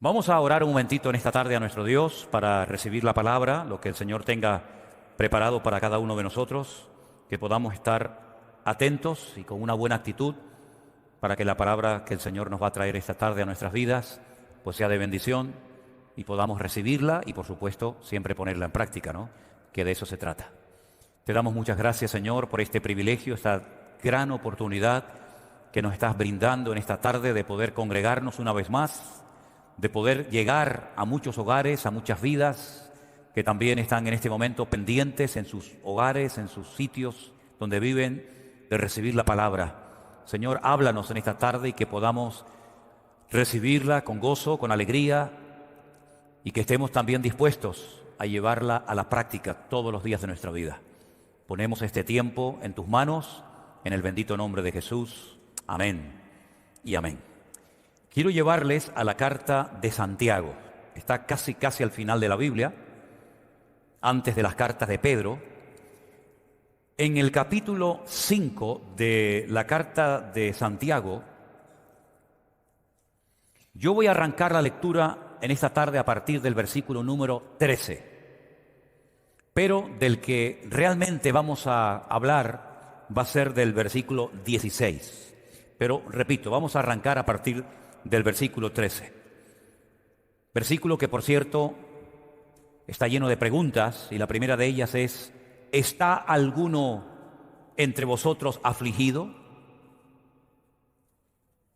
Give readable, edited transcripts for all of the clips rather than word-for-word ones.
Vamos a orar un momentito en esta tarde a nuestro Dios para recibir la palabra, lo que el Señor tenga preparado para cada uno de nosotros, que podamos estar atentos y con una buena actitud para que la palabra que el Señor nos va a traer esta tarde a nuestras vidas pues sea de bendición y podamos recibirla y por supuesto siempre ponerla en práctica, ¿no? Que de eso se trata. Te damos muchas gracias, Señor, por este privilegio, esta gran oportunidad que nos estás brindando en esta tarde de poder congregarnos una vez más, de poder llegar a muchos hogares, a muchas vidas que también están en este momento pendientes en sus hogares, en sus sitios donde viven, de recibir la palabra. Señor, háblanos en esta tarde y que podamos recibirla con gozo, con alegría y que estemos también dispuestos a llevarla a la práctica todos los días de nuestra vida. Ponemos este tiempo en tus manos, en el bendito nombre de Jesús. Amén y amén. Quiero llevarles a la carta de Santiago. Está casi al final de la Biblia, antes de las cartas de Pedro. En el capítulo 5 de la carta de Santiago, yo voy a arrancar la lectura en esta tarde a partir del versículo número 13. Pero del que realmente vamos a hablar va a ser del versículo 16. Pero, repito, vamos a arrancar a partir del versículo 13. Versículo que, por cierto, está lleno de preguntas, y la primera de ellas es: ¿está alguno entre vosotros afligido?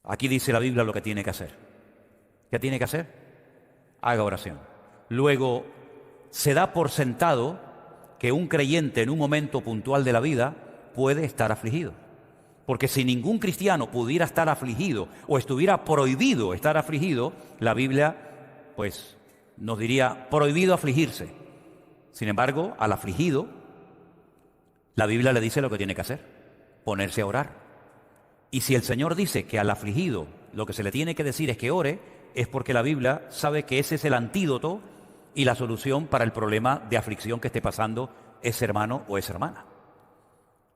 Aquí dice la Biblia lo que tiene que hacer. ¿Qué tiene que hacer? Haga oración. Luego, se da por sentado que un creyente en un momento puntual de la vida puede estar afligido. Porque si ningún cristiano pudiera estar afligido o estuviera prohibido estar afligido, la Biblia pues nos diría prohibido afligirse. Sin embargo, al afligido, la Biblia le dice lo que tiene que hacer: ponerse a orar. Y si el Señor dice que al afligido lo que se le tiene que decir es que ore, es porque la Biblia sabe que ese es el antídoto y la solución para el problema de aflicción que esté pasando ese hermano o esa hermana.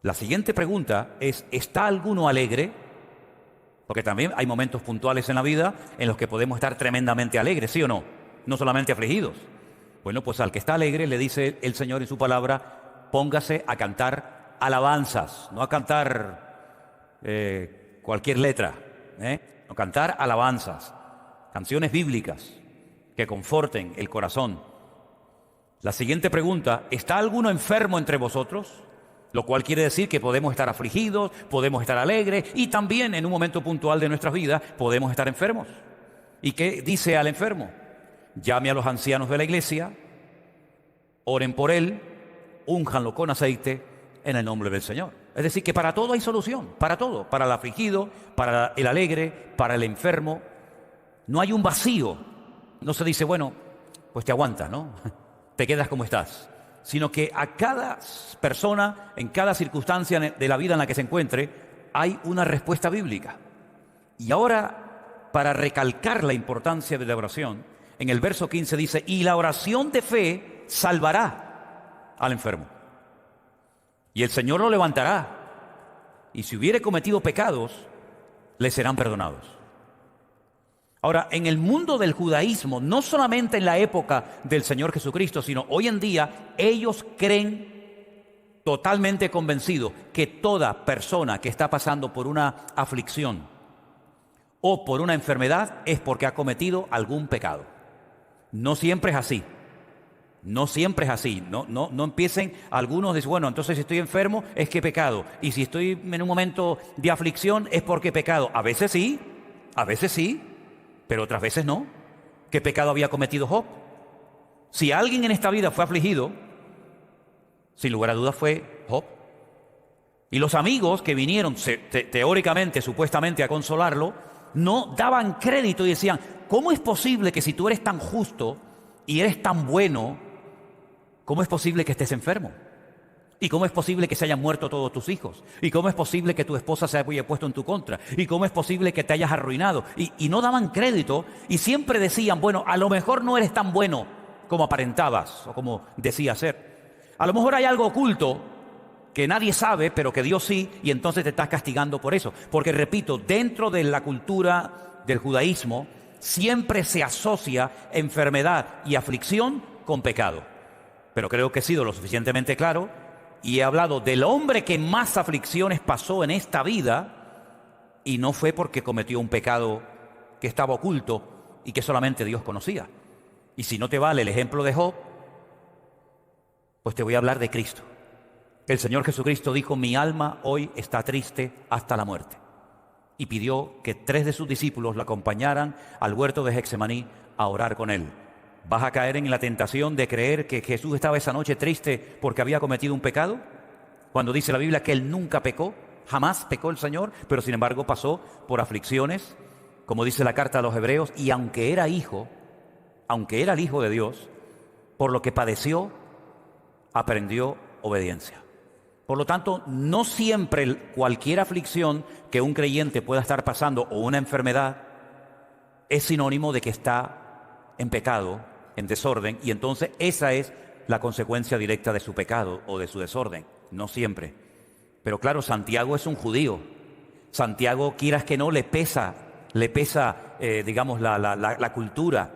La siguiente pregunta es: ¿está alguno alegre? Porque también hay momentos puntuales en la vida en los que podemos estar tremendamente alegres, ¿sí o no? No solamente afligidos. Bueno, pues al que está alegre le dice el Señor en su palabra: póngase a cantar alabanzas, no a cantar cualquier letra, no, cantar alabanzas, canciones bíblicas que conforten el corazón. La siguiente pregunta: ¿está alguno enfermo entre vosotros? Lo cual quiere decir que podemos estar afligidos, podemos estar alegres y también en un momento puntual de nuestras vidas podemos estar enfermos. ¿Y qué dice al enfermo? Llame a los ancianos de la iglesia, oren por él, únjanlo con aceite en el nombre del Señor. Es decir, que para todo hay solución, para todo, para el afligido, para el alegre, para el enfermo. No hay un vacío. No se dice, bueno, pues te aguantas, ¿no? Te quedas como estás. Sino que a cada persona, en cada circunstancia de la vida en la que se encuentre, hay una respuesta bíblica. Y ahora, para recalcar la importancia de la oración, en el verso 15 dice: y la oración de fe salvará al enfermo, y el Señor lo levantará, y si hubiere cometido pecados, le serán perdonados. Ahora, en el mundo del judaísmo, no solamente en la época del Señor Jesucristo, sino hoy en día, ellos creen totalmente convencidos que toda persona que está pasando por una aflicción o por una enfermedad es porque ha cometido algún pecado. No siempre es así. No siempre es así. No empiecen algunos a decir, bueno, entonces si estoy enfermo es que he pecado. Y si estoy en un momento de aflicción es porque he pecado. A veces sí, pero otras veces no. ¿Qué pecado había cometido Job? Si alguien en esta vida fue afligido, sin lugar a dudas fue Job. Y los amigos que vinieron teóricamente, supuestamente a consolarlo, no daban crédito y decían: ¿cómo es posible que si tú eres tan justo y eres tan bueno, cómo es posible que estés enfermo? ¿Y cómo es posible que se hayan muerto todos tus hijos? ¿Y cómo es posible que tu esposa se haya puesto en tu contra? ¿Y cómo es posible que te hayas arruinado? Y no daban crédito y siempre decían: bueno, a lo mejor no eres tan bueno como aparentabas o como decías ser. A lo mejor hay algo oculto que nadie sabe, pero que Dios sí, y entonces te estás castigando por eso. Porque, repito, dentro de la cultura del judaísmo, Siempre se asocia enfermedad y aflicción con pecado. Pero creo que he sido lo suficientemente claro y he hablado del hombre que más aflicciones pasó en esta vida, y no fue porque cometió un pecado que estaba oculto y que solamente Dios conocía. Y si no te vale el ejemplo de Job, pues te voy a hablar de Cristo. El Señor Jesucristo dijo: mi alma hoy está triste hasta la muerte. Y pidió que 3 de sus discípulos lo acompañaran al huerto de Getsemaní a orar con él. ¿Vas a caer en la tentación de creer que Jesús estaba esa noche triste porque había cometido un pecado? Cuando dice la Biblia que Él nunca pecó, jamás pecó el Señor, pero sin embargo pasó por aflicciones, como dice la carta a los Hebreos, y aunque era el Hijo de Dios, por lo que padeció, aprendió obediencia. Por lo tanto, no siempre cualquier aflicción que un creyente pueda estar pasando o una enfermedad es sinónimo de que está en pecado, en desorden, y entonces esa es la consecuencia directa de su pecado o de su desorden. No siempre. Pero claro, Santiago es un judío. Santiago, quieras que no, le pesa, digamos, la cultura,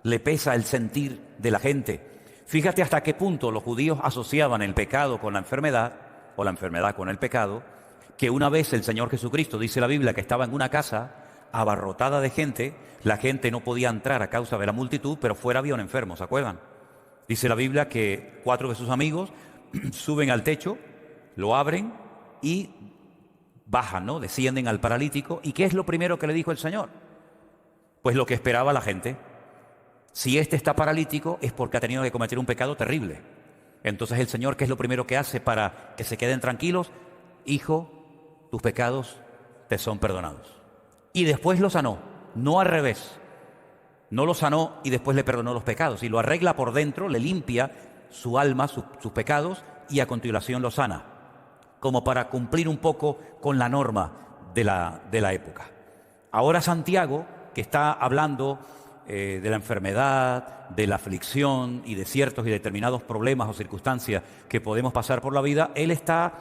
le pesa el sentir de la gente. Fíjate hasta qué punto los judíos asociaban el pecado con la enfermedad, o la enfermedad con el pecado, que una vez el Señor Jesucristo, dice la Biblia, que estaba en una casa abarrotada de gente, la gente no podía entrar a causa de la multitud, pero fuera había un enfermo, ¿se acuerdan? Dice la Biblia que 4 de sus amigos suben al techo, lo abren y bajan, ¿no? Descienden al paralítico. ¿Y qué es lo primero que le dijo el Señor? Pues lo que esperaba la gente. Si este está paralítico es porque ha tenido que cometer un pecado terrible. Entonces el Señor, ¿qué es lo primero que hace para que se queden tranquilos? Hijo, tus pecados te son perdonados. Y después lo sanó, no al revés. No lo sanó y después le perdonó los pecados. Y lo arregla por dentro, le limpia su alma, sus pecados, y a continuación lo sana, como para cumplir un poco con la norma de la época. Ahora Santiago, que está hablando de la enfermedad, de la aflicción y de ciertos y determinados problemas o circunstancias que podemos pasar por la vida, él está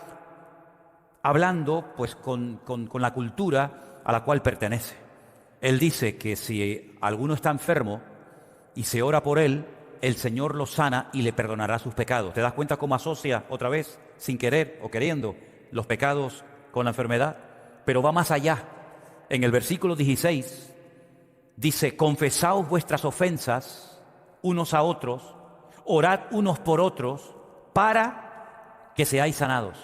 hablando pues con la cultura a la cual pertenece. Él dice que si alguno está enfermo y se ora por él, el Señor lo sana y le perdonará sus pecados. ¿Te das cuenta cómo asocia otra vez, sin querer o queriendo, los pecados con la enfermedad? Pero va más allá. En el versículo 16 dice: confesaos vuestras ofensas unos a otros, orad unos por otros para que seáis sanados.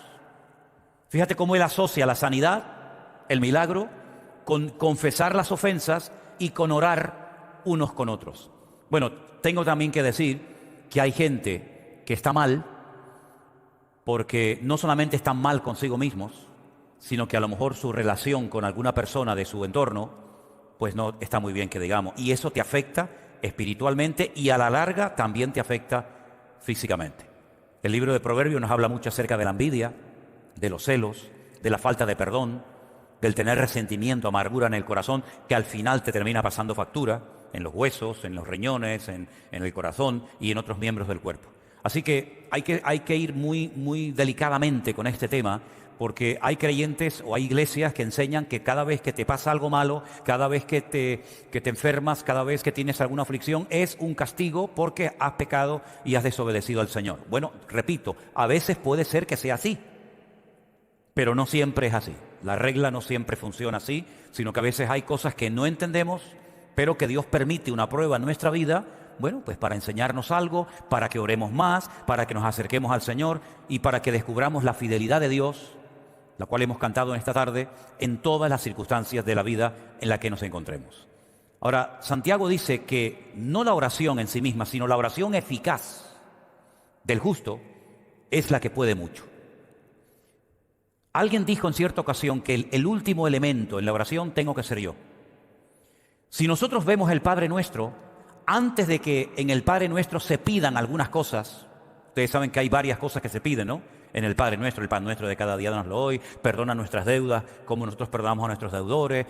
Fíjate cómo él asocia la sanidad, el milagro, con confesar las ofensas y con orar unos con otros. Bueno, tengo también que decir que hay gente que está mal porque no solamente están mal consigo mismos, sino que a lo mejor su relación con alguna persona de su entorno pues no está muy bien, que digamos, y eso te afecta espiritualmente y a la larga también te afecta físicamente. El libro de Proverbios nos habla mucho acerca de la envidia, de los celos, de la falta de perdón, del tener resentimiento, amargura en el corazón, que al final te termina pasando factura en los huesos, en los riñones, en el corazón y en otros miembros del cuerpo. Así que hay que ir muy delicadamente con este tema, porque hay creyentes o hay iglesias que enseñan que cada vez que te pasa algo malo, cada vez que te enfermas, cada vez que tienes alguna aflicción, es un castigo porque has pecado y has desobedecido al Señor. Bueno, repito, a veces puede ser que sea así, pero no siempre es así. La regla no siempre funciona así, sino que a veces hay cosas que no entendemos, pero que Dios permite una prueba en nuestra vida, bueno, pues para enseñarnos algo, para que oremos más, para que nos acerquemos al Señor y para que descubramos la fidelidad de Dios, la cual hemos cantado en esta tarde, en todas las circunstancias de la vida en la que nos encontremos. Ahora, Santiago dice que no la oración en sí misma, sino la oración eficaz del justo es la que puede mucho. Alguien dijo en cierta ocasión que el último elemento en la oración tengo que ser yo. Si nosotros vemos el Padre Nuestro, antes de que en el Padre Nuestro se pidan algunas cosas, ustedes saben que hay varias cosas que se piden, ¿no? En el Padre Nuestro, el pan nuestro de cada día danoslo hoy, perdona nuestras deudas como nosotros perdonamos a nuestros deudores,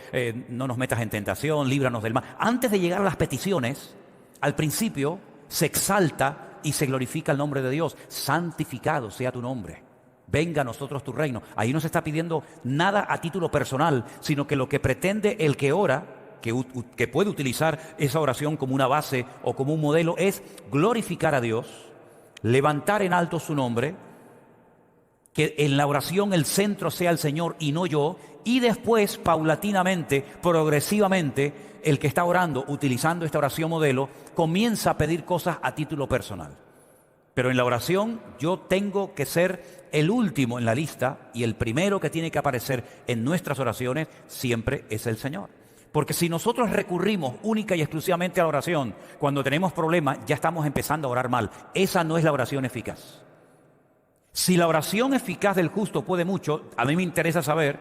no nos metas en tentación, líbranos del mal. Antes de llegar a las peticiones, al principio se exalta y se glorifica el nombre de Dios. Santificado sea tu nombre. Venga a nosotros tu reino. Ahí no se está pidiendo nada a título personal, sino que lo que pretende el que ora que puede utilizar esa oración como una base o como un modelo es glorificar a Dios, levantar en alto su nombre, que en la oración el centro sea el Señor y no yo, y después, paulatinamente, progresivamente, el que está orando, utilizando esta oración modelo, comienza a pedir cosas a título personal. Pero en la oración yo tengo que ser el último en la lista y el primero que tiene que aparecer en nuestras oraciones siempre es el Señor. Porque si nosotros recurrimos única y exclusivamente a la oración, cuando tenemos problemas ya estamos empezando a orar mal. Esa no es la oración eficaz. Si la oración eficaz del justo puede mucho, a mí me interesa saber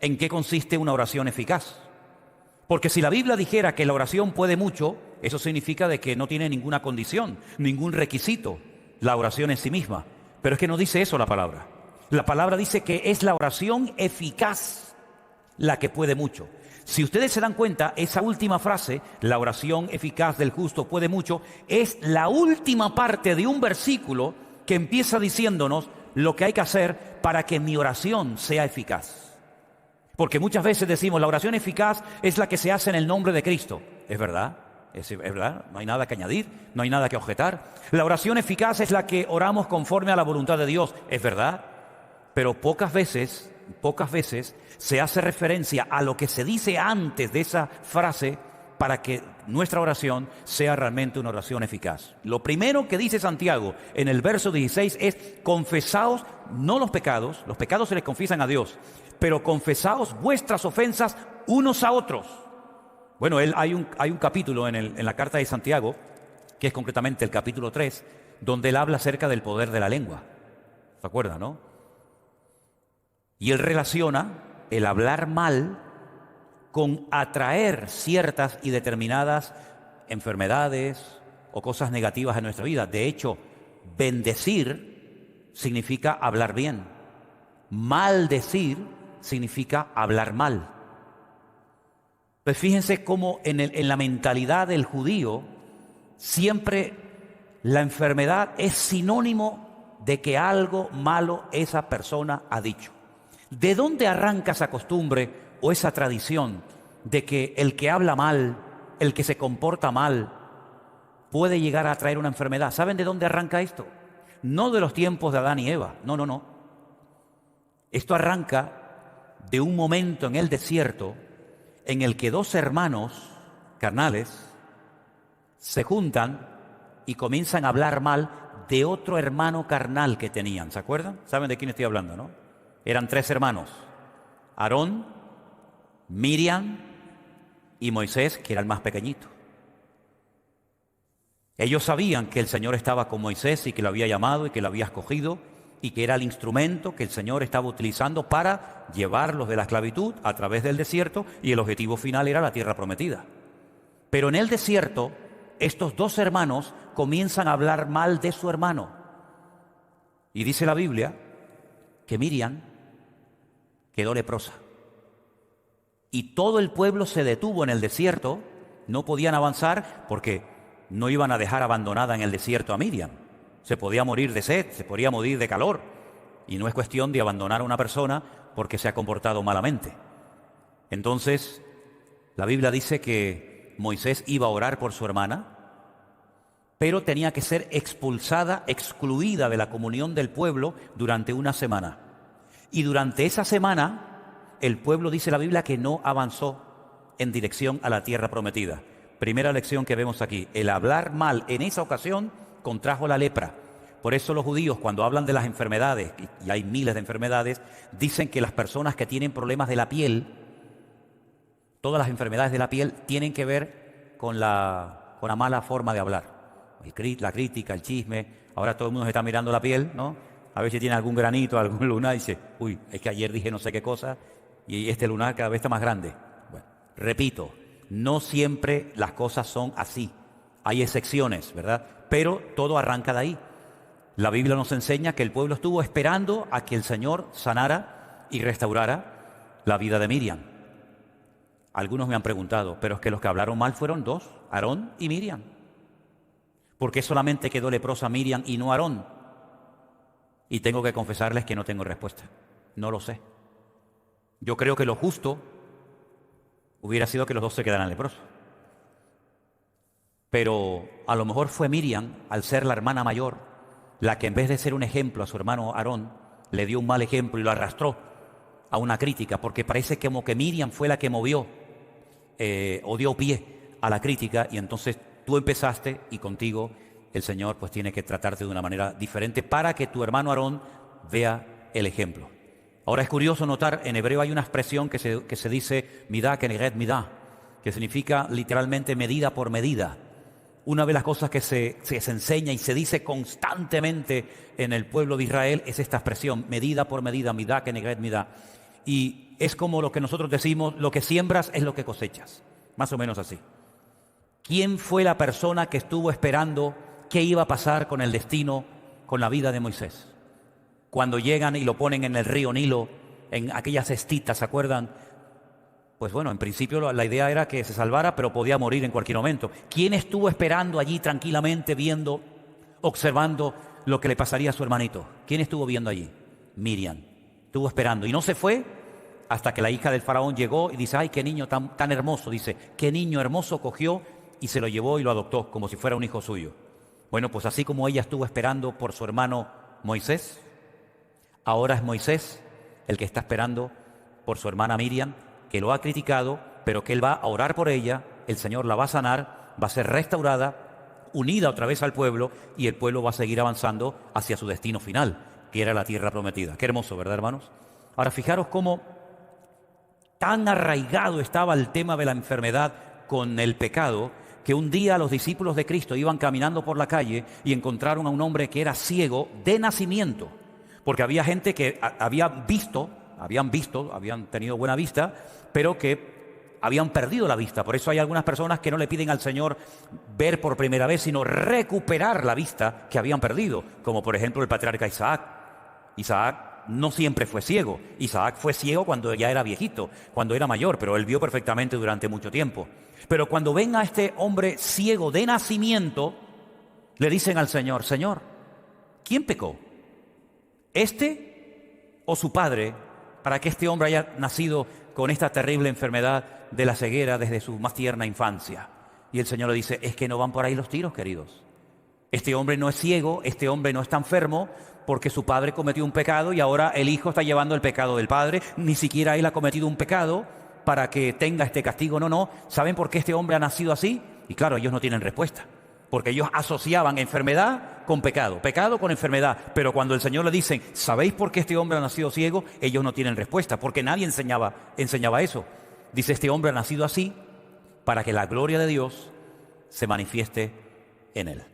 en qué consiste una oración eficaz. Porque si la Biblia dijera que la oración puede mucho, eso significa de que no tiene ninguna condición, ningún requisito, la oración en sí misma. Pero es que no dice eso la palabra. La palabra dice que es la oración eficaz la que puede mucho. Si ustedes se dan cuenta, esa última frase, la oración eficaz del justo puede mucho, es la última parte de un versículo que empieza diciéndonos lo que hay que hacer para que mi oración sea eficaz. Porque muchas veces decimos, la oración eficaz es la que se hace en el nombre de Cristo. Es verdad, no hay nada que añadir, no hay nada que objetar. La oración eficaz es la que oramos conforme a la voluntad de Dios. Es verdad, pero pocas veces se hace referencia a lo que se dice antes de esa frase para que nuestra oración sea realmente una oración eficaz. Lo primero que dice Santiago en el verso 16 es: confesaos no los pecados se les confiesan a Dios, pero confesaos vuestras ofensas unos a otros. Bueno, hay un capítulo en la carta de Santiago, que es concretamente el capítulo 3, donde él habla acerca del poder de la lengua. ¿Se acuerdan, no? Y él relaciona el hablar mal con atraer ciertas y determinadas enfermedades o cosas negativas en nuestra vida. De hecho, bendecir significa hablar bien. Maldecir significa hablar mal. Pues fíjense cómo en la mentalidad del judío siempre la enfermedad es sinónimo de que algo malo esa persona ha dicho. ¿De dónde arranca esa costumbre o esa tradición de que el que habla mal, el que se comporta mal, puede llegar a traer una enfermedad? ¿Saben de dónde arranca esto? No de los tiempos de Adán y Eva, no. Esto arranca de un momento en el desierto en el que dos hermanos carnales se juntan y comienzan a hablar mal de otro hermano carnal que tenían. ¿Se acuerdan? ¿Saben de quién estoy hablando, no? Eran tres hermanos: Aarón, Miriam y Moisés, que era el más pequeñito. Ellos sabían que el Señor estaba con Moisés y que lo había llamado y que lo había escogido y que era el instrumento que el Señor estaba utilizando para llevarlos de la esclavitud a través del desierto, y el objetivo final era la tierra prometida. Pero en el desierto, estos dos hermanos comienzan a hablar mal de su hermano. Y dice la Biblia que Miriam quedó leprosa. Y todo el pueblo se detuvo en el desierto, no podían avanzar porque no iban a dejar abandonada en el desierto a Miriam. Se podía morir de sed, se podía morir de calor. Y no es cuestión de abandonar a una persona porque se ha comportado malamente. Entonces, la Biblia dice que Moisés iba a orar por su hermana, pero tenía que ser expulsada, excluida de la comunión del pueblo durante una semana. Y durante esa semana, el pueblo, dice la Biblia, que no avanzó en dirección a la tierra prometida. Primera lección que vemos aquí: el hablar mal en esa ocasión contrajo la lepra. Por eso los judíos, cuando hablan de las enfermedades, y hay miles de enfermedades, dicen que las personas que tienen problemas de la piel, todas las enfermedades de la piel tienen que ver con la mala forma de hablar. La crítica, el chisme. Ahora todo el mundo se está mirando la piel, ¿no? A ver si tiene algún granito, algún lunar, y dice: uy, es que ayer dije no sé qué cosa y este lunar cada vez está más grande. Bueno, repito, no siempre las cosas son así. Hay excepciones, ¿verdad? Pero todo arranca de ahí. La Biblia nos enseña que el pueblo estuvo esperando a que el Señor sanara y restaurara la vida de Miriam. Algunos me han preguntado, pero es que los que hablaron mal fueron dos, Aarón y Miriam. ¿Por qué solamente quedó leprosa Miriam y no Aarón? Y tengo que confesarles que no tengo respuesta. No lo sé. Yo creo que lo justo hubiera sido que los dos se quedaran leprosos. Pero a lo mejor fue Miriam, al ser la hermana mayor, la que en vez de ser un ejemplo a su hermano Aarón, le dio un mal ejemplo y lo arrastró a una crítica, porque parece como que Miriam fue la que movió o dio pie a la crítica, y entonces tú empezaste y contigo el Señor pues tiene que tratarte de una manera diferente para que tu hermano Aarón vea el ejemplo. Ahora es curioso notar, en hebreo hay una expresión que se dice midá keneged midá, que significa literalmente medida por medida. Una de las cosas que se enseña y se dice constantemente en el pueblo de Israel es esta expresión, medida por medida, midá keneged midá. Y es como lo que nosotros decimos, lo que siembras es lo que cosechas, más o menos así. ¿Quién fue la persona que estuvo esperando qué iba a pasar con el destino, con la vida de Moisés? Cuando llegan y lo ponen en el río Nilo, en aquellas cestitas, ¿se acuerdan? Pues bueno, en principio la idea era que se salvara, pero podía morir en cualquier momento. ¿Quién estuvo esperando allí tranquilamente, viendo, observando lo que le pasaría a su hermanito? ¿Quién estuvo viendo allí? Miriam. Estuvo esperando y no se fue hasta que la hija del faraón llegó y dice, ¡ay, qué niño tan hermoso! Dice, qué niño hermoso, cogió y se lo llevó y lo adoptó como si fuera un hijo suyo. Bueno, pues así como ella estuvo esperando por su hermano Moisés, ahora es Moisés el que está esperando por su hermana Miriam, que lo ha criticado, pero que él va a orar por ella, el Señor la va a sanar, va a ser restaurada, unida otra vez al pueblo, y el pueblo va a seguir avanzando hacia su destino final, que era la tierra prometida. Qué hermoso, ¿verdad, hermanos? Ahora, fijaros cómo tan arraigado estaba el tema de la enfermedad con el pecado, que un día los discípulos de Cristo iban caminando por la calle y encontraron a un hombre que era ciego de nacimiento, porque había gente que habían tenido buena vista, pero que habían perdido la vista. Por eso hay algunas personas que no le piden al Señor ver por primera vez, sino recuperar la vista que habían perdido, como por ejemplo el patriarca Isaac. Isaac no siempre fue ciego. Isaac fue ciego cuando ya era viejito, cuando era mayor, pero él vio perfectamente durante mucho tiempo. Pero cuando ven a este hombre ciego de nacimiento, le dicen al Señor, Señor, ¿quién pecó? ¿Este o su padre, para que este hombre haya nacido con esta terrible enfermedad de la ceguera desde su más tierna infancia? Y el Señor le dice, es que no van por ahí los tiros, queridos. Este hombre no es ciego, este hombre no está enfermo, porque su padre cometió un pecado y ahora el hijo está llevando el pecado del padre. Ni siquiera él ha cometido un pecado para que tenga este castigo. No. ¿Saben por qué este hombre ha nacido así? Y claro, ellos no tienen respuesta, porque ellos asociaban enfermedad con pecado, pecado con enfermedad. Pero cuando el Señor le dice, ¿sabéis por qué este hombre ha nacido ciego? Ellos no tienen respuesta, porque nadie enseñaba eso. Dice, este hombre ha nacido así para que la gloria de Dios se manifieste en él.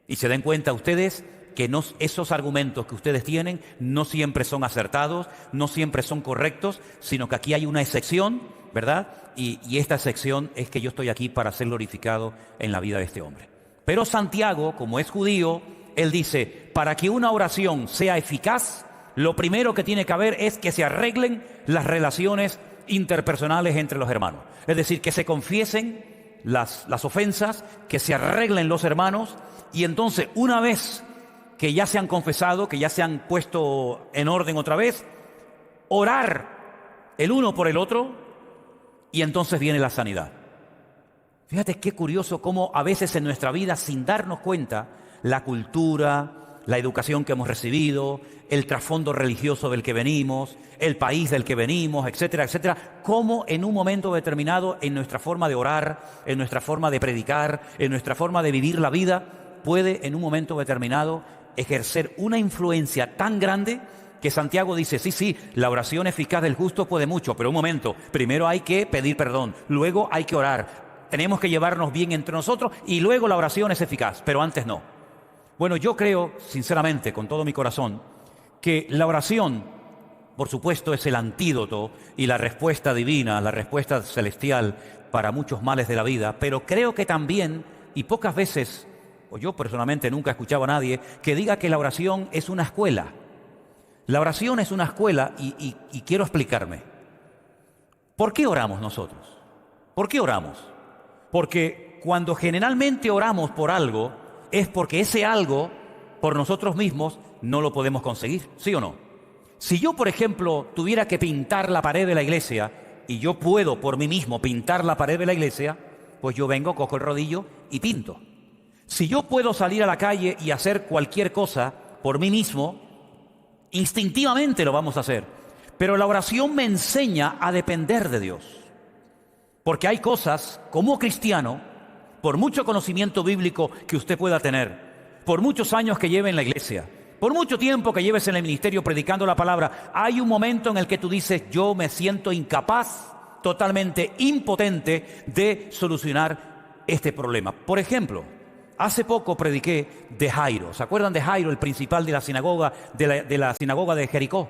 Y se den cuenta ustedes que esos argumentos que ustedes tienen no siempre son acertados, no siempre son correctos, sino que aquí hay una excepción, ¿verdad? Y esta excepción es que yo estoy aquí para ser glorificado en la vida de este hombre. Pero Santiago, como es judío, él dice, para que una oración sea eficaz, lo primero que tiene que haber es que se arreglen las relaciones interpersonales entre los hermanos. Es decir, que se confiesen las ofensas, que se arreglen los hermanos, y entonces una vez que ya se han confesado, que ya se han puesto en orden otra vez, orar el uno por el otro, y entonces viene la sanidad. Fíjate qué curioso cómo a veces en nuestra vida, sin darnos cuenta, la cultura, la educación que hemos recibido, el trasfondo religioso del que venimos, el país del que venimos, etcétera, etcétera, cómo en un momento determinado en nuestra forma de orar, en nuestra forma de predicar, en nuestra forma de vivir la vida, puede en un momento determinado ejercer una influencia tan grande que Santiago dice, sí, la oración eficaz del justo puede mucho, pero un momento, primero hay que pedir perdón, luego hay que orar, tenemos que llevarnos bien entre nosotros y luego la oración es eficaz, pero antes no. Bueno, yo creo, sinceramente, con todo mi corazón, que la oración, por supuesto, es el antídoto y la respuesta divina, la respuesta celestial para muchos males de la vida, pero creo que también, y pocas veces, o yo personalmente nunca he escuchado a nadie que diga que la oración es una escuela. La oración es una escuela y quiero explicarme. ¿Por qué oramos nosotros? ¿Por qué oramos? Porque cuando generalmente oramos por algo, es porque ese algo, por nosotros mismos, no lo podemos conseguir, ¿sí o no? Si yo, por ejemplo, tuviera que pintar la pared de la iglesia, y yo puedo por mí mismo pintar la pared de la iglesia, pues yo vengo, cojo el rodillo y pinto. Si yo puedo salir a la calle y hacer cualquier cosa por mí mismo, instintivamente lo vamos a hacer. Pero la oración me enseña a depender de Dios. Porque hay cosas, como cristiano, por mucho conocimiento bíblico que usted pueda tener, por muchos años que lleve en la iglesia, por mucho tiempo que lleves en el ministerio predicando la palabra, hay un momento en el que tú dices, yo me siento incapaz, totalmente impotente de solucionar este problema. Por ejemplo, hace poco prediqué de Jairo. ¿Se acuerdan de Jairo, el principal de la sinagoga de Jericó?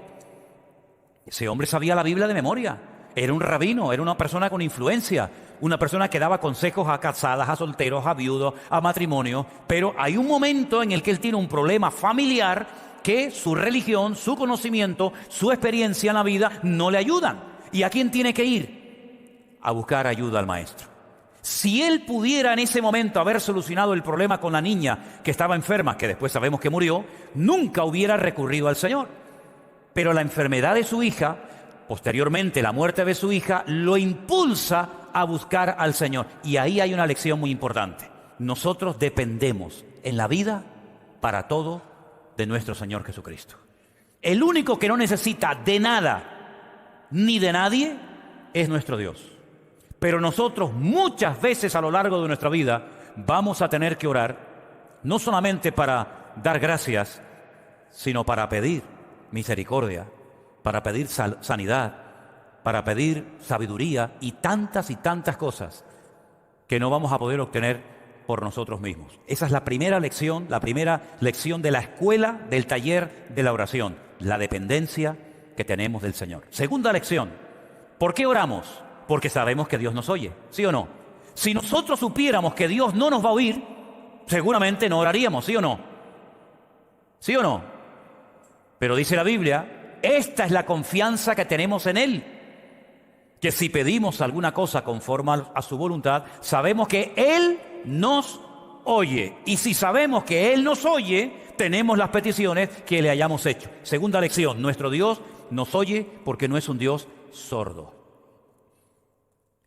Ese hombre sabía la Biblia de memoria. Era un rabino, era una persona con influencia, una persona que daba consejos a casadas, a solteros, a viudos, a matrimonio. Pero hay un momento en el que él tiene un problema familiar que su religión, su conocimiento, su experiencia en la vida no le ayudan. ¿Y a quién tiene que ir? A buscar ayuda al maestro. Si él pudiera en ese momento haber solucionado el problema con la niña que estaba enferma, que después sabemos que murió, nunca hubiera recurrido al Señor. Pero la enfermedad de su hija, posteriormente la muerte de su hija, lo impulsa a buscar al Señor. Y ahí hay una lección muy importante. Nosotros dependemos en la vida para todo de nuestro Señor Jesucristo. El único que no necesita de nada ni de nadie es nuestro Dios. Pero nosotros muchas veces a lo largo de nuestra vida vamos a tener que orar, no solamente para dar gracias, sino para pedir misericordia, para pedir sanidad, para pedir sabiduría y tantas cosas que no vamos a poder obtener por nosotros mismos. Esa es la primera lección de la escuela del taller de la oración, la dependencia que tenemos del Señor. Segunda lección, ¿por qué oramos? Porque sabemos que Dios nos oye, ¿sí o no? Si nosotros supiéramos que Dios no nos va a oír, seguramente no oraríamos, ¿sí o no? ¿Sí o no? Pero dice la Biblia, esta es la confianza que tenemos en Él, que si pedimos alguna cosa conforme a su voluntad, sabemos que Él nos oye. Y si sabemos que Él nos oye, tenemos las peticiones que le hayamos hecho. Segunda lección, nuestro Dios nos oye porque no es un Dios sordo.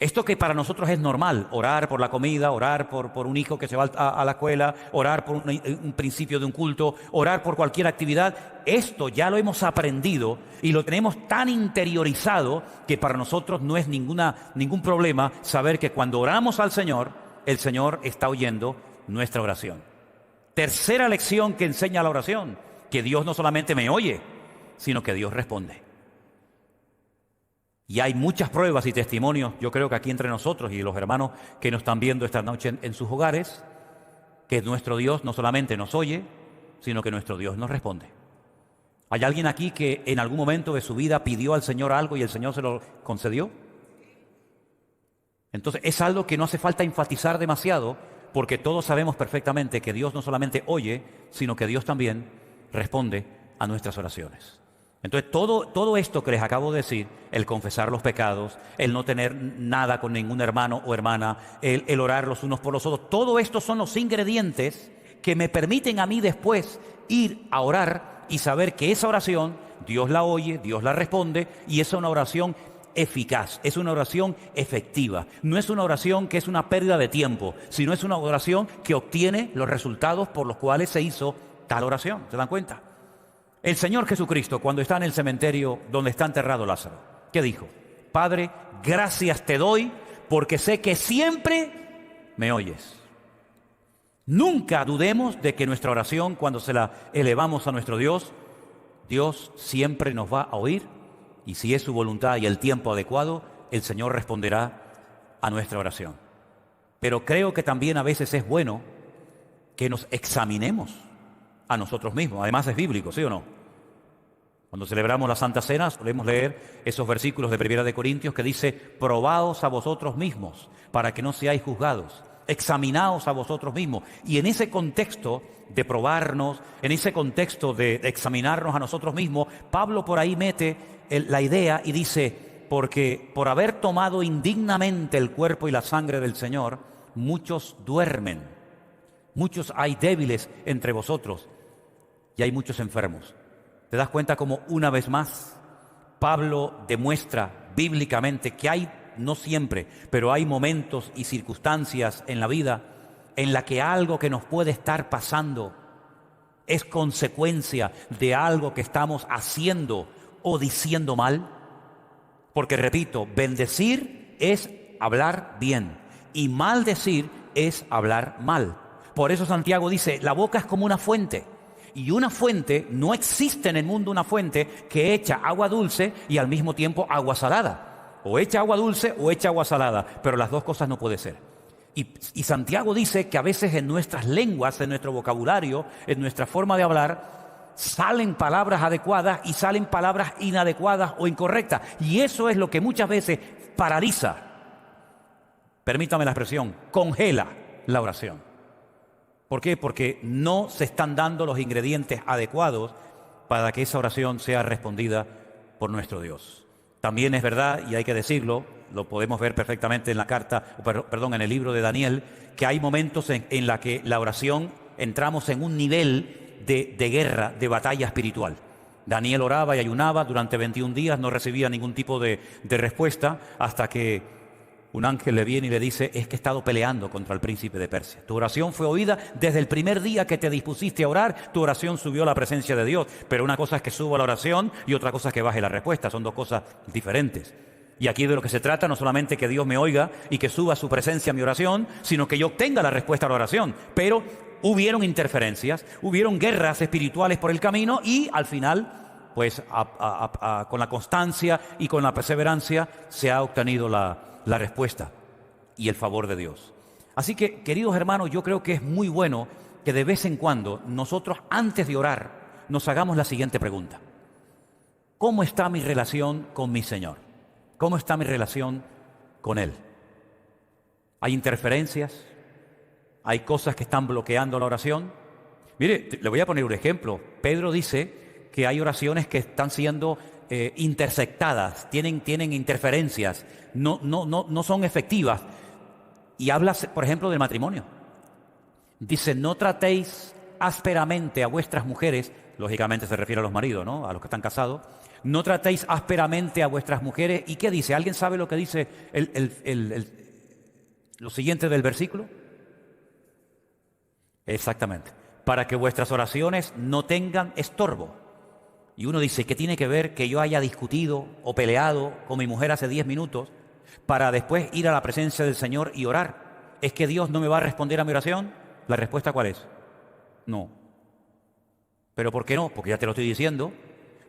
Esto que para nosotros es normal, orar por la comida, orar por un hijo que se va a la escuela, orar por un principio de un culto, orar por cualquier actividad, esto ya lo hemos aprendido y lo tenemos tan interiorizado que para nosotros no es ningún problema saber que cuando oramos al Señor, el Señor está oyendo nuestra oración. Tercera lección que enseña la oración, que Dios no solamente me oye, sino que Dios responde. Y hay muchas pruebas y testimonios, yo creo que aquí entre nosotros y los hermanos que nos están viendo esta noche en sus hogares, que nuestro Dios no solamente nos oye, sino que nuestro Dios nos responde. ¿Hay alguien aquí que en algún momento de su vida pidió al Señor algo y el Señor se lo concedió? Entonces es algo que no hace falta enfatizar demasiado, porque todos sabemos perfectamente que Dios no solamente oye, sino que Dios también responde a nuestras oraciones. Entonces todo esto que les acabo de decir, el confesar los pecados, el no tener nada con ningún hermano o hermana, el orar los unos por los otros, todo esto son los ingredientes que me permiten a mí después ir a orar y saber que esa oración Dios la oye, Dios la responde y es una oración eficaz, es una oración efectiva. No es una oración que es una pérdida de tiempo, sino es una oración que obtiene los resultados por los cuales se hizo tal oración. ¿Se dan cuenta? El Señor Jesucristo, cuando está en el cementerio donde está enterrado Lázaro, ¿qué dijo? Padre, gracias te doy porque sé que siempre me oyes. Nunca dudemos de que nuestra oración, cuando se la elevamos a nuestro Dios, Dios siempre nos va a oír y si es su voluntad y el tiempo adecuado, el Señor responderá a nuestra oración. Pero creo que también a veces es bueno que nos examinemos a nosotros mismos. Además es bíblico, ¿sí o no? Cuando celebramos la Santa Cena solemos leer esos versículos de 1 de Corintios que dice, probaos a vosotros mismos para que no seáis juzgados, examinaos a vosotros mismos. Y en ese contexto de probarnos, en ese contexto de examinarnos a nosotros mismos, Pablo por ahí mete la idea y dice, porque por haber tomado indignamente el cuerpo y la sangre del Señor, muchos duermen, muchos hay débiles entre vosotros, y hay muchos enfermos. ¿Te das cuenta cómo una vez más Pablo demuestra bíblicamente que hay, no siempre, pero hay momentos y circunstancias en la vida en la que algo que nos puede estar pasando es consecuencia de algo que estamos haciendo o diciendo mal? Porque repito, bendecir es hablar bien y maldecir es hablar mal. Por eso Santiago dice, la boca es como una fuente. Y una fuente, no existe en el mundo una fuente que echa agua dulce y al mismo tiempo agua salada. O echa agua dulce o echa agua salada, pero las dos cosas no puede ser. Y Santiago dice que a veces en nuestras lenguas, en nuestro vocabulario, en nuestra forma de hablar, salen palabras adecuadas y salen palabras inadecuadas o incorrectas. Y eso es lo que muchas veces paraliza, permítame la expresión, congela la oración. ¿Por qué? Porque no se están dando los ingredientes adecuados para que esa oración sea respondida por nuestro Dios. También es verdad, y hay que decirlo, lo podemos ver perfectamente en la en el libro de Daniel, que hay momentos en la que la oración entramos en un nivel de guerra, de batalla espiritual. Daniel oraba y ayunaba durante 21 días, no recibía ningún tipo de respuesta, hasta que un ángel le viene y le dice, es que he estado peleando contra el príncipe de Persia. Tu oración fue oída desde el primer día que te dispusiste a orar, tu oración subió a la presencia de Dios. Pero una cosa es que suba la oración y otra cosa es que baje la respuesta. Son dos cosas diferentes. Y aquí de lo que se trata no solamente que Dios me oiga y que suba a su presencia mi oración, sino que yo obtenga la respuesta a la oración. Pero hubieron interferencias, hubieron guerras espirituales por el camino y al final, pues con la constancia y con la perseverancia se ha obtenido la respuesta y el favor de Dios. Así que, queridos hermanos, yo creo que es muy bueno que de vez en cuando nosotros, antes de orar, nos hagamos la siguiente pregunta. ¿Cómo está mi relación con mi Señor? ¿Cómo está mi relación con Él? ¿Hay interferencias? ¿Hay cosas que están bloqueando la oración? Mire, le voy a poner un ejemplo. Pedro dice que hay oraciones que están siendo intersectadas, tienen interferencias, no son efectivas. Y habla, por ejemplo, del matrimonio. Dice, no tratéis ásperamente a vuestras mujeres, lógicamente se refiere a los maridos, ¿no? A los que están casados. No tratéis ásperamente a vuestras mujeres. ¿Y qué dice? ¿Alguien sabe lo que dice lo siguiente del versículo? Exactamente. Para que vuestras oraciones no tengan estorbo. Y uno dice, ¿qué tiene que ver que yo haya discutido o peleado con mi mujer hace 10 minutos para después ir a la presencia del Señor y orar? ¿Es que Dios no me va a responder a mi oración? ¿La respuesta cuál es? No. ¿Pero por qué no? Porque ya te lo estoy diciendo.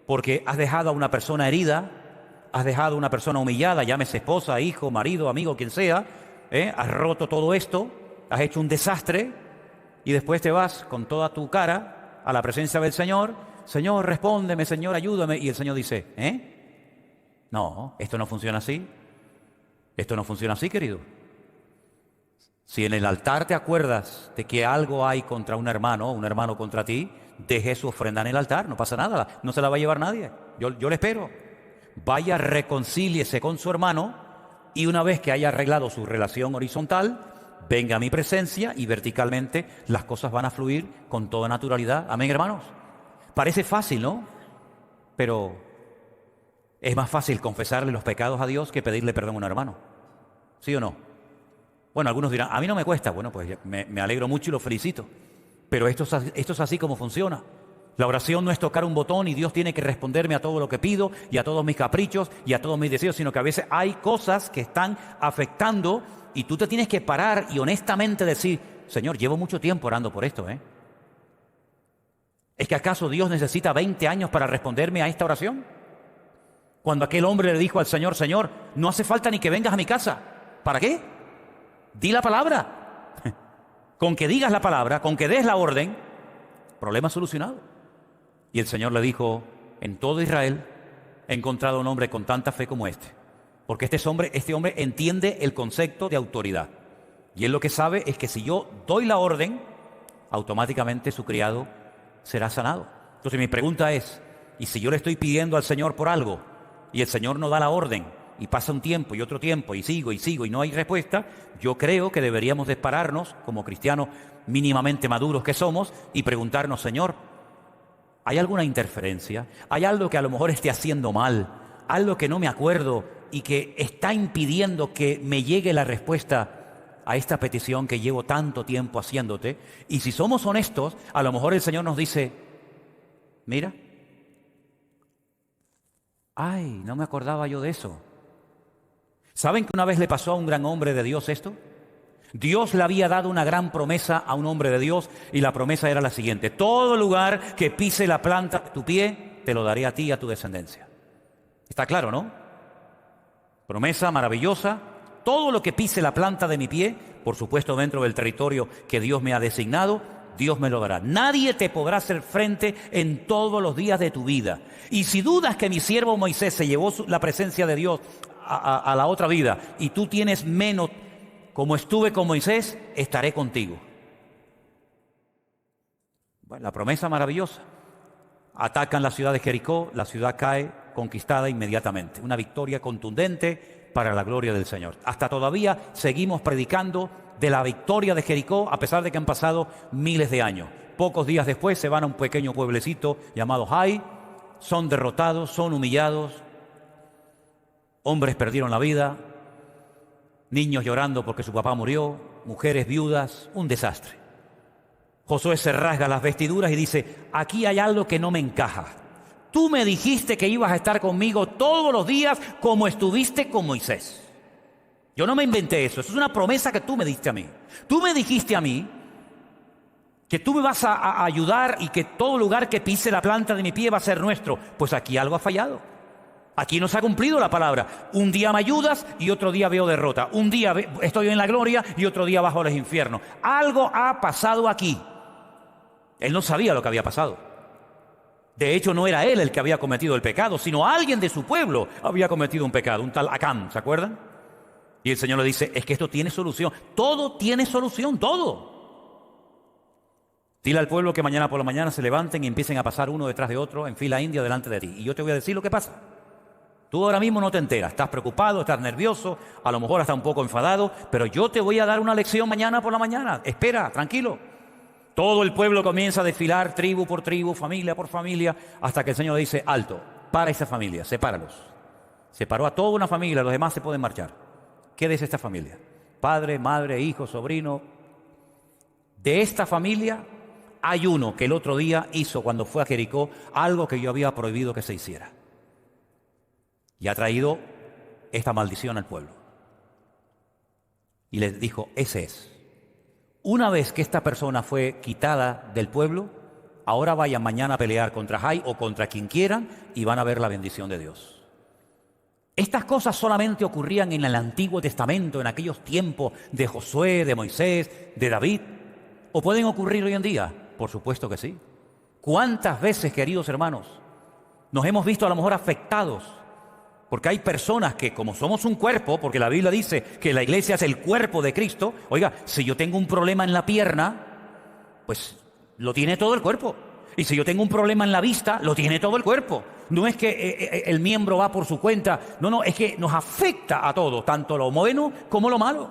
Porque has dejado a una persona herida, has dejado a una persona humillada, llámese esposa, hijo, marido, amigo, quien sea, has roto todo esto, has hecho un desastre y después te vas con toda tu cara a la presencia del Señor. Señor, respóndeme, Señor, ayúdame. Y el Señor dice, no, esto no funciona así. Esto no funciona así, querido. Si en el altar te acuerdas de que algo hay contra un hermano contra ti, deje su ofrenda en el altar, no pasa nada, no se la va a llevar nadie. Yo le espero. Vaya, reconcíliese con su hermano y una vez que haya arreglado su relación horizontal, venga a mi presencia y verticalmente las cosas van a fluir con toda naturalidad. Amén, hermanos. Parece fácil, ¿no? Pero es más fácil confesarle los pecados a Dios que pedirle perdón a un hermano. ¿Sí o no? Bueno, algunos dirán, a mí no me cuesta. Bueno, pues me alegro mucho y lo felicito. Pero esto es así como funciona. La oración no es tocar un botón y Dios tiene que responderme a todo lo que pido y a todos mis caprichos y a todos mis deseos, sino que a veces hay cosas que están afectando y tú te tienes que parar y honestamente decir, Señor, llevo mucho tiempo orando por esto, ¿Es que acaso Dios necesita 20 años para responderme a esta oración? Cuando aquel hombre le dijo al Señor, Señor, no hace falta ni que vengas a mi casa. ¿Para qué? Di la palabra. Con que digas la palabra, con que des la orden, problema solucionado. Y el Señor le dijo, en todo Israel he encontrado un hombre con tanta fe como este. Porque este hombre entiende el concepto de autoridad. Y él lo que sabe es que si yo doy la orden, automáticamente su criado será sanado. Entonces mi pregunta es, ¿y si yo le estoy pidiendo al Señor por algo y el Señor no da la orden y pasa un tiempo y otro tiempo y sigo y no hay respuesta? Yo creo que deberíamos de pararnos como cristianos mínimamente maduros que somos y preguntarnos, Señor, ¿hay alguna interferencia? ¿Hay algo que a lo mejor esté haciendo mal? ¿Algo que no me acuerdo y que está impidiendo que me llegue la respuesta a esta petición que llevo tanto tiempo haciéndote. Y si somos honestos, a lo mejor el Señor nos dice, mira, ay, no me acordaba yo de eso. ¿Saben que una vez le pasó a un gran hombre de Dios esto? Dios le había dado una gran promesa a un hombre de Dios y la promesa era la siguiente: todo lugar que pise la planta de tu pie, te lo daré a ti y a tu descendencia. Está claro, ¿no? Promesa maravillosa. Todo lo que pise la planta de mi pie, por supuesto dentro del territorio que Dios me ha designado, Dios me lo dará. Nadie te podrá hacer frente en todos los días de tu vida. Y si dudas que mi siervo Moisés se llevó la presencia de Dios a la otra vida y tú tienes menos, como estuve con Moisés, estaré contigo. Bueno, la promesa maravillosa. Atacan la ciudad de Jericó, la ciudad cae conquistada inmediatamente. Una victoria contundente para la gloria del Señor. Hasta todavía seguimos predicando de la victoria de Jericó, a pesar de que han pasado miles de años. Pocos días después se van a un pequeño pueblecito llamado Hai, son derrotados, son humillados, hombres perdieron la vida, niños llorando porque su papá murió, mujeres viudas, un desastre. Josué se rasga las vestiduras y dice, aquí hay algo que no me encaja. Tú me dijiste que ibas a estar conmigo todos los días como estuviste con Moisés. Yo no me inventé eso, eso es una promesa que tú me diste a mí. Tú me dijiste a mí que tú me vas a ayudar y que todo lugar que pise la planta de mi pie va a ser nuestro. Pues aquí algo ha fallado. Aquí no se ha cumplido la palabra. Un día me ayudas y otro día veo derrota. Un día estoy en la gloria y otro día bajo los infiernos. Algo ha pasado aquí. Él no sabía lo que había pasado. De hecho, no era él el que había cometido el pecado, sino alguien de su pueblo había cometido un pecado, un tal Acán, ¿se acuerdan? Y el Señor le dice, es que esto tiene solución. Todo tiene solución, todo. Dile al pueblo que mañana por la mañana se levanten y empiecen a pasar uno detrás de otro en fila india delante de ti. Y yo te voy a decir lo que pasa. Tú ahora mismo no te enteras, estás preocupado, estás nervioso, a lo mejor hasta un poco enfadado, pero yo te voy a dar una lección mañana por la mañana. Espera, tranquilo. Todo el pueblo comienza a desfilar, tribu por tribu, familia por familia, hasta que el Señor dice, alto, para esa familia, sepáralos. Separó a toda una familia, los demás se pueden marchar. Quédese esta familia, padre, madre, hijo, sobrino. De esta familia hay uno que el otro día hizo, cuando fue a Jericó, algo que yo había prohibido que se hiciera. Y ha traído esta maldición al pueblo. Y les dijo, ese es. Una vez que esta persona fue quitada del pueblo, ahora vayan mañana a pelear contra Hai o contra quien quieran y van a ver la bendición de Dios. Estas cosas solamente ocurrían en el Antiguo Testamento, en aquellos tiempos de Josué, de Moisés, de David. ¿O pueden ocurrir hoy en día? Por supuesto que sí. ¿Cuántas veces, queridos hermanos, nos hemos visto a lo mejor afectados? Porque hay personas que, como somos un cuerpo, porque la Biblia dice que la iglesia es el cuerpo de Cristo, oiga, si yo tengo un problema en la pierna, pues lo tiene todo el cuerpo. Y si yo tengo un problema en la vista, lo tiene todo el cuerpo. No es que el miembro va por su cuenta, no, es que nos afecta a todos, tanto lo bueno como lo malo.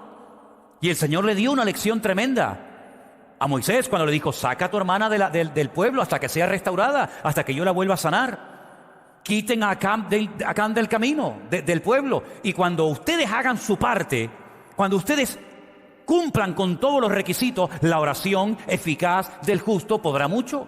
Y el Señor le dio una lección tremenda a Moisés cuando le dijo, saca a tu hermana del pueblo hasta que sea restaurada, hasta que yo la vuelva a sanar. Quiten a Acán del camino, del pueblo. Y cuando ustedes hagan su parte, cuando ustedes cumplan con todos los requisitos, la oración eficaz del justo podrá mucho.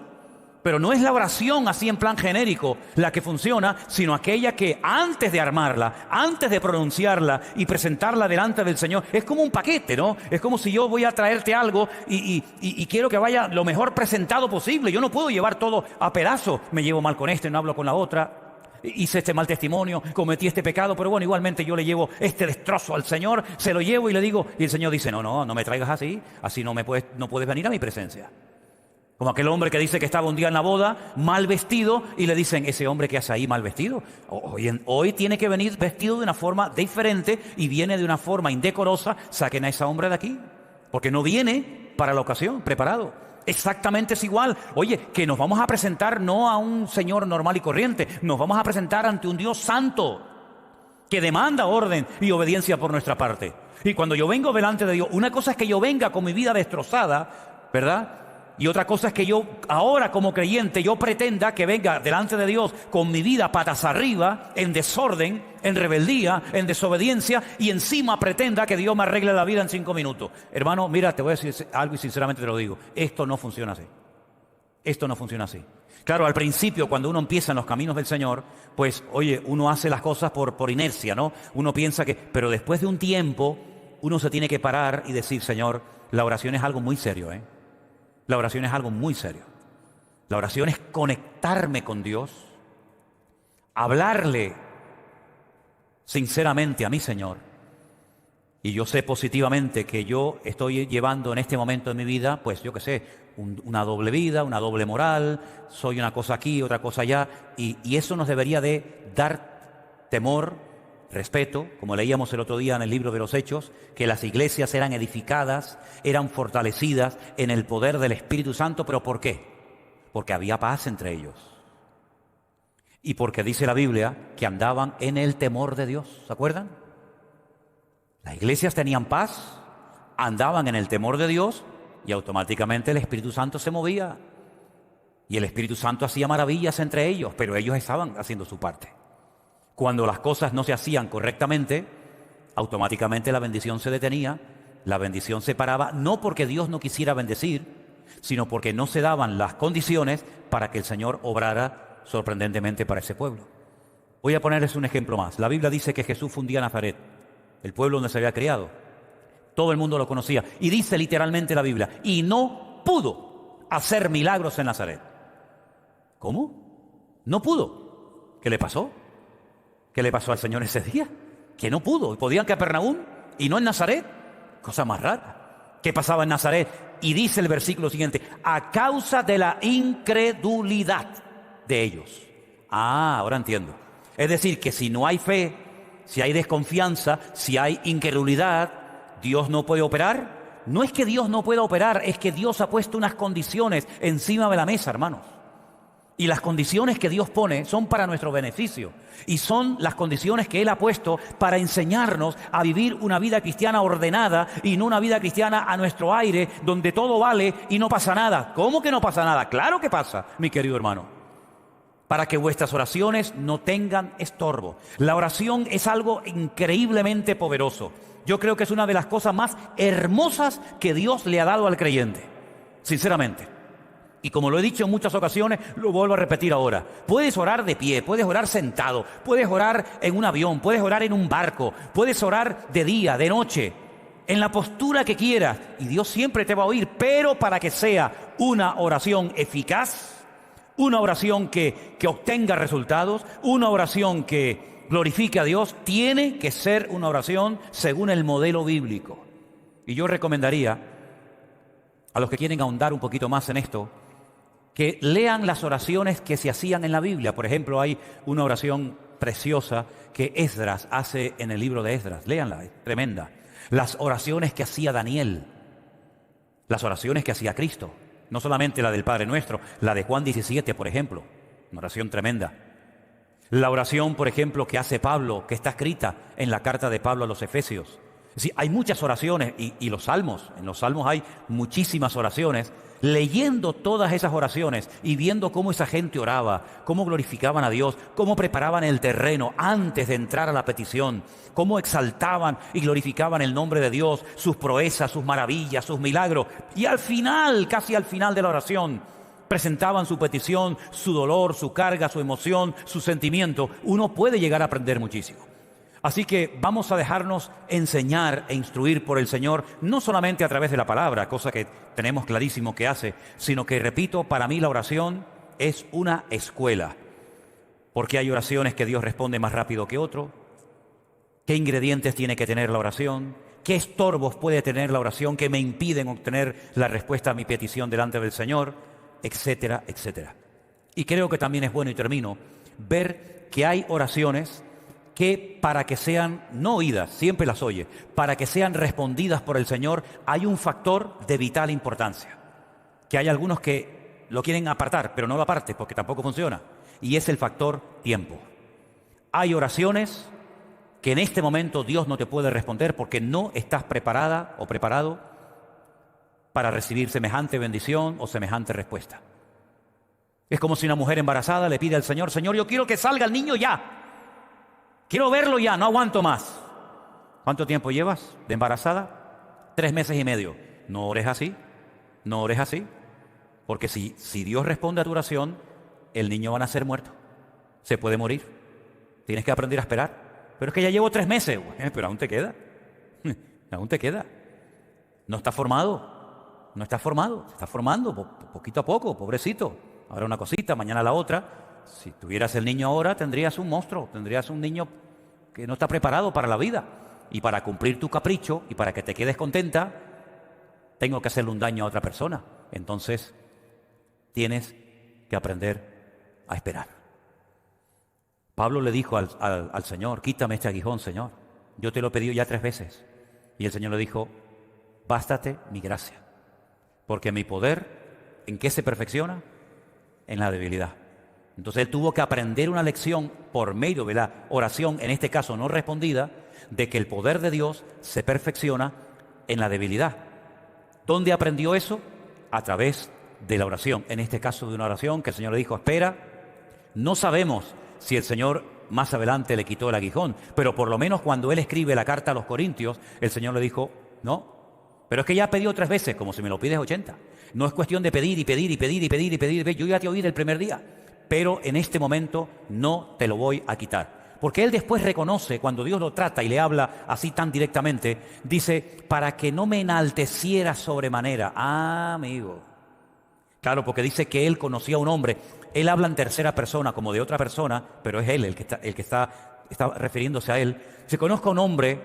Pero no es la oración así en plan genérico la que funciona, sino aquella que antes de armarla, antes de pronunciarla y presentarla delante del Señor, es como un paquete, ¿no? Es como si yo voy a traerte algo y quiero que vaya lo mejor presentado posible. Yo no puedo llevar todo a pedazos. Me llevo mal con este, no hablo con la otra. Hice este mal testimonio, cometí este pecado, pero bueno, igualmente yo le llevo este destrozo al Señor, se lo llevo y le digo, y el Señor dice, no me traigas así no puedes venir a mi presencia. Como aquel hombre que dice que estaba un día en la boda, mal vestido, y le dicen, ese hombre que hace ahí mal vestido, hoy tiene que venir vestido de una forma diferente y viene de una forma indecorosa, saquen a ese hombre de aquí, porque no viene para la ocasión, preparado. Exactamente es igual. Oye, que nos vamos a presentar no a un Señor normal y corriente, nos vamos a presentar ante un Dios santo que demanda orden y obediencia por nuestra parte. Y cuando yo vengo delante de Dios, una cosa es que yo venga con mi vida destrozada, ¿verdad? Y otra cosa es que yo ahora como creyente yo pretenda que venga delante de Dios con mi vida patas arriba, en desorden, en rebeldía, en desobediencia, y encima pretenda que Dios me arregle la vida en 5 minutos. Hermano, mira, te voy a decir algo y sinceramente te lo digo. Esto no funciona así. Esto no funciona así. Claro, al principio cuando uno empieza en los caminos del Señor, pues oye, uno hace las cosas por inercia, ¿no? Uno piensa que... Pero después de un tiempo, uno se tiene que parar y decir, Señor, la oración es algo muy serio, ¿eh? La oración es algo muy serio. La oración es conectarme con Dios, hablarle sinceramente a mi Señor. Y yo sé positivamente que yo estoy llevando en este momento de mi vida, pues yo qué sé, una doble vida, una doble moral, soy una cosa aquí, otra cosa allá, y eso nos debería de dar temor, respeto, como leíamos el otro día en el libro de los Hechos, que las iglesias eran edificadas, eran fortalecidas en el poder del Espíritu Santo. ¿Pero por qué? Porque había paz entre ellos. Y porque dice la Biblia que andaban en el temor de Dios. ¿Se acuerdan? Las iglesias tenían paz, andaban en el temor de Dios y automáticamente el Espíritu Santo se movía. Y el Espíritu Santo hacía maravillas entre ellos, pero ellos estaban haciendo su parte. Cuando las cosas no se hacían correctamente, automáticamente la bendición se detenía, la bendición se paraba, no porque Dios no quisiera bendecir, sino porque no se daban las condiciones para que el Señor obrara sorprendentemente para ese pueblo. Voy a ponerles un ejemplo más. La Biblia dice que Jesús fundía a Nazaret, el pueblo donde se había criado. Todo el mundo lo conocía. Y dice literalmente la Biblia, y no pudo hacer milagros en Nazaret. ¿Cómo? No pudo. ¿Qué le pasó? ¿Qué le pasó al Señor ese día? Que no pudo. Podían que a Capernaum y no en Nazaret. Cosa más rara. ¿Qué pasaba en Nazaret? Y dice el versículo siguiente, a causa de la incredulidad de ellos. Ah, ahora entiendo. Es decir, que si no hay fe, si hay desconfianza, si hay incredulidad, ¿Dios no puede operar? No es que Dios no pueda operar, es que Dios ha puesto unas condiciones encima de la mesa, hermanos. Y las condiciones que Dios pone son para nuestro beneficio. Y son las condiciones que Él ha puesto para enseñarnos a vivir una vida cristiana ordenada y no una vida cristiana a nuestro aire, donde todo vale y no pasa nada. ¿Cómo que no pasa nada? Claro que pasa, mi querido hermano. Para que vuestras oraciones no tengan estorbo. La oración es algo increíblemente poderoso. Yo creo que es una de las cosas más hermosas que Dios le ha dado al creyente. Sinceramente. Y como lo he dicho en muchas ocasiones, lo vuelvo a repetir ahora. Puedes orar de pie, puedes orar sentado, puedes orar en un avión, puedes orar en un barco, puedes orar de día, de noche, en la postura que quieras. Y Dios siempre te va a oír, pero para que sea una oración eficaz, una oración que obtenga resultados, una oración que glorifique a Dios, tiene que ser una oración según el modelo bíblico. Y yo recomendaría a los que quieren ahondar un poquito más en esto, que lean las oraciones que se hacían en la Biblia. Por ejemplo, hay una oración preciosa que Esdras hace en el libro de Esdras. Léanla, es tremenda. Las oraciones que hacía Daniel, las oraciones que hacía Cristo, no solamente la del Padre Nuestro, la de Juan 17, por ejemplo, una oración tremenda. La oración, por ejemplo, que hace Pablo, que está escrita en la carta de Pablo a los Efesios. Sí, hay muchas oraciones y los salmos, en los salmos hay muchísimas oraciones. Leyendo todas esas oraciones y viendo cómo esa gente oraba, cómo glorificaban a Dios, cómo preparaban el terreno antes de entrar a la petición, cómo exaltaban y glorificaban el nombre de Dios, sus proezas, sus maravillas, sus milagros. Y al final, casi al final de la oración, presentaban su petición, su dolor, su carga, su emoción, su sentimiento. Uno puede llegar a aprender muchísimo. Así que vamos a dejarnos enseñar e instruir por el Señor, no solamente a través de la palabra, cosa que tenemos clarísimo que hace, sino que, repito, para mí la oración es una escuela. Porque hay oraciones que Dios responde más rápido que otro. ¿Qué ingredientes tiene que tener la oración? ¿Qué estorbos puede tener la oración que me impiden obtener la respuesta a mi petición delante del Señor? Etcétera, etcétera. Y creo que también es bueno, y termino, ver que hay oraciones que para que sean no oídas, siempre las oye, para que sean respondidas por el Señor, hay un factor de vital importancia, que hay algunos que lo quieren apartar, pero no lo apartes porque tampoco funciona, y es el factor tiempo. Hay oraciones que en este momento Dios no te puede responder porque no estás preparada o preparado para recibir semejante bendición o semejante respuesta. Es como si una mujer embarazada le pide al Señor: Señor, yo quiero que salga el niño ya. Quiero verlo ya, no aguanto más. ¿Cuánto tiempo llevas de embarazada? 3 meses y medio. No ores así, no ores así. Porque si Dios responde a tu oración, el niño va a nacer muerto. Se puede morir. Tienes que aprender a esperar. Pero es que ya llevo 3 meses. Bueno, pero aún te queda. Aún te queda. No está formado. No está formado. Se está formando poquito a poco, pobrecito. Ahora una cosita, mañana la otra. Si tuvieras el niño ahora, tendrías un monstruo. Tendrías un niño que no está preparado para la vida. Y para cumplir tu capricho y para que te quedes contenta, tengo que hacerle un daño a otra persona. Entonces, tienes que aprender a esperar. Pablo le dijo al Señor: quítame este aguijón, Señor. Yo te lo he pedido ya 3 veces. Y el Señor le dijo: bástate mi gracia. Porque mi poder, ¿en qué se perfecciona? En la debilidad. Entonces él tuvo que aprender una lección por medio de la oración, en este caso no respondida, de que el poder de Dios se perfecciona en la debilidad. ¿Dónde aprendió eso? A través de la oración. En este caso de una oración que el Señor le dijo: espera. No sabemos si el Señor más adelante le quitó el aguijón, pero por lo menos cuando él escribe la carta a los Corintios, el Señor le dijo: no, pero es que ya ha pedido 3 veces, como si me lo pides 80. No es cuestión de pedir y pedir y pedir y pedir y pedir. Yo ya te oí del primer día, pero en este momento no te lo voy a quitar. Porque él después reconoce, cuando Dios lo trata y le habla así tan directamente, dice: para que no me enalteciera sobremanera. Ah, amigo. Claro, porque dice que él conocía a un hombre. Él habla en tercera persona, como de otra persona, pero es él el que está refiriéndose a él. Se conozca a un hombre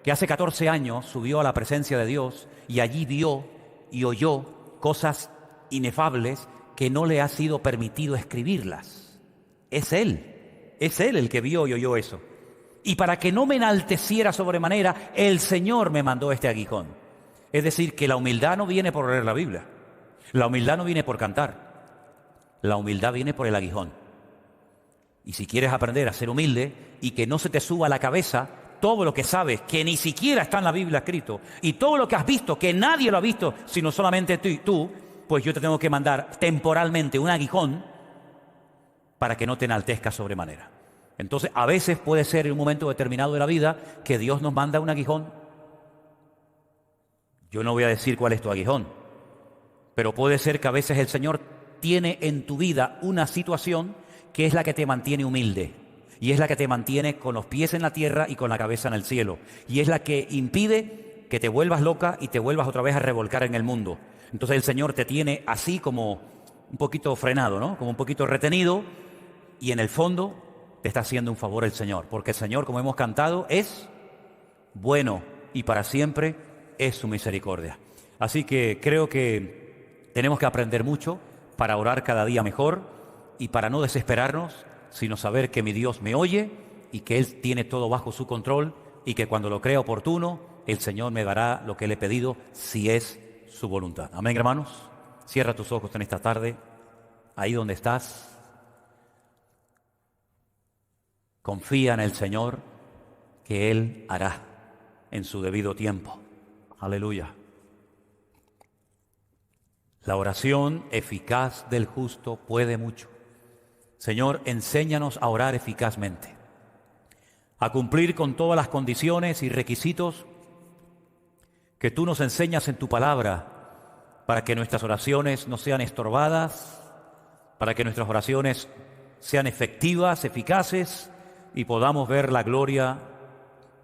que hace 14 años subió a la presencia de Dios y allí vio y oyó cosas inefables que no le ha sido permitido escribirlas. Es él el que vio y oyó eso. Y para que no me enalteciera sobremanera, el Señor me mandó este aguijón. Es decir, que la humildad no viene por leer la Biblia. La humildad no viene por cantar. La humildad viene por el aguijón. Y si quieres aprender a ser humilde y que no se te suba a la cabeza todo lo que sabes, que ni siquiera está en la Biblia escrito, y todo lo que has visto, que nadie lo ha visto, sino solamente tú, pues yo te tengo que mandar temporalmente un aguijón para que no te enaltezcas sobremanera. Entonces, a veces puede ser en un momento determinado de la vida que Dios nos manda un aguijón. Yo no voy a decir cuál es tu aguijón, pero puede ser que a veces el Señor tiene en tu vida una situación que es la que te mantiene humilde, y es la que te mantiene con los pies en la tierra y con la cabeza en el cielo, y es la que impide que te vuelvas loca y te vuelvas otra vez a revolcar en el mundo. Entonces el Señor te tiene así como un poquito frenado, ¿no? Como un poquito retenido, y en el fondo te está haciendo un favor el Señor, porque el Señor, como hemos cantado, es bueno y para siempre es su misericordia. Así que creo que tenemos que aprender mucho para orar cada día mejor y para no desesperarnos, sino saber que mi Dios me oye y que Él tiene todo bajo su control y que cuando lo crea oportuno, el Señor me dará lo que le he pedido si es su voluntad. Amén, hermanos. Cierra tus ojos en esta tarde, ahí donde estás. Confía en el Señor, que Él hará en su debido tiempo. Aleluya. La oración eficaz del justo puede mucho. Señor, enséñanos a orar eficazmente, a cumplir con todas las condiciones y requisitos que tú nos enseñas en tu palabra, para que nuestras oraciones no sean estorbadas, para que nuestras oraciones sean efectivas, eficaces, y podamos ver la gloria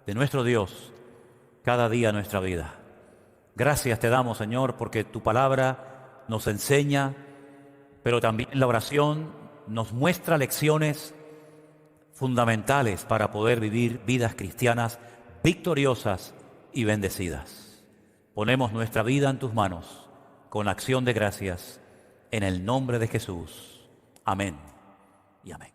de nuestro Dios cada día en nuestra vida. Gracias te damos, Señor, porque tu palabra nos enseña, pero también la oración nos muestra lecciones fundamentales para poder vivir vidas cristianas victoriosas y bendecidas. Ponemos nuestra vida en tus manos con acción de gracias en el nombre de Jesús. Amén y amén.